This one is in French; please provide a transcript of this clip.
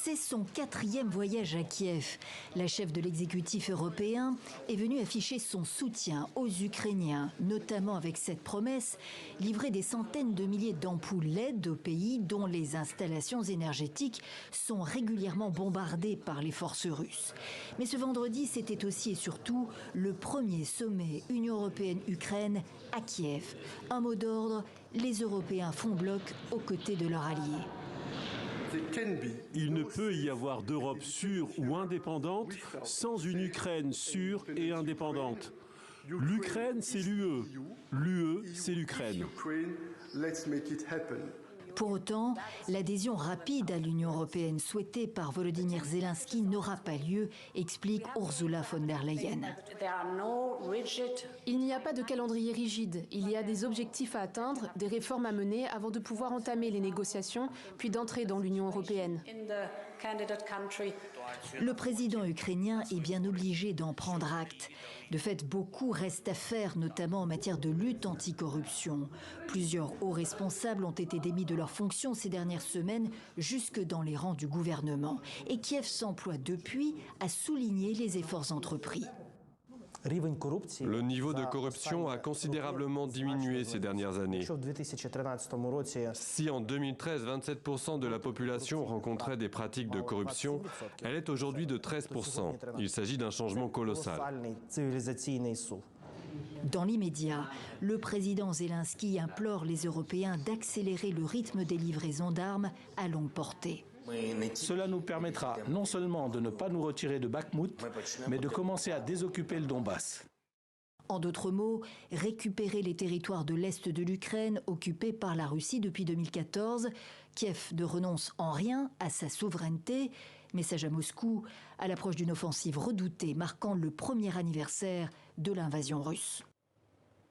C'est son 4e voyage à Kiev. La chef de l'exécutif européen est venue afficher son soutien aux Ukrainiens, notamment avec cette promesse, livrer des centaines de milliers d'ampoules LED au pays dont les installations énergétiques sont régulièrement bombardées par les forces russes. Mais ce vendredi, c'était aussi et surtout le premier sommet Union européenne-Ukraine à Kiev. Un mot d'ordre, les Européens font bloc aux côtés de leurs alliés. Il ne peut y avoir d'Europe sûre ou indépendante sans une Ukraine sûre et indépendante. L'Ukraine, c'est l'UE. L'UE, c'est l'Ukraine. Pour autant, l'adhésion rapide à l'Union européenne souhaitée par Volodymyr Zelensky n'aura pas lieu, explique Ursula von der Leyen. Il n'y a pas de calendrier rigide. Il y a des objectifs à atteindre, des réformes à mener avant de pouvoir entamer les négociations, puis d'entrer dans l'Union européenne. Le président ukrainien est bien obligé d'en prendre acte. De fait, beaucoup reste à faire, notamment en matière de lutte anticorruption. Plusieurs hauts responsables ont été démis de leurs fonctions ces dernières semaines, jusque dans les rangs du gouvernement. Et Kiev s'emploie depuis à souligner les efforts entrepris. Le niveau de corruption a considérablement diminué ces dernières années. Si en 2013, 27% de la population rencontrait des pratiques de corruption, elle est aujourd'hui de 13%. Il s'agit d'un changement colossal. Dans l'immédiat, le président Zelensky implore les Européens d'accélérer le rythme des livraisons d'armes à longue portée. Cela nous permettra non seulement de ne pas nous retirer de Bakhmout, mais de commencer à désoccuper le Donbass. En d'autres mots, récupérer les territoires de l'Est de l'Ukraine occupés par la Russie depuis 2014. Kiev ne renonce en rien à sa souveraineté. Message à Moscou à l'approche d'une offensive redoutée marquant le premier anniversaire de l'invasion russe.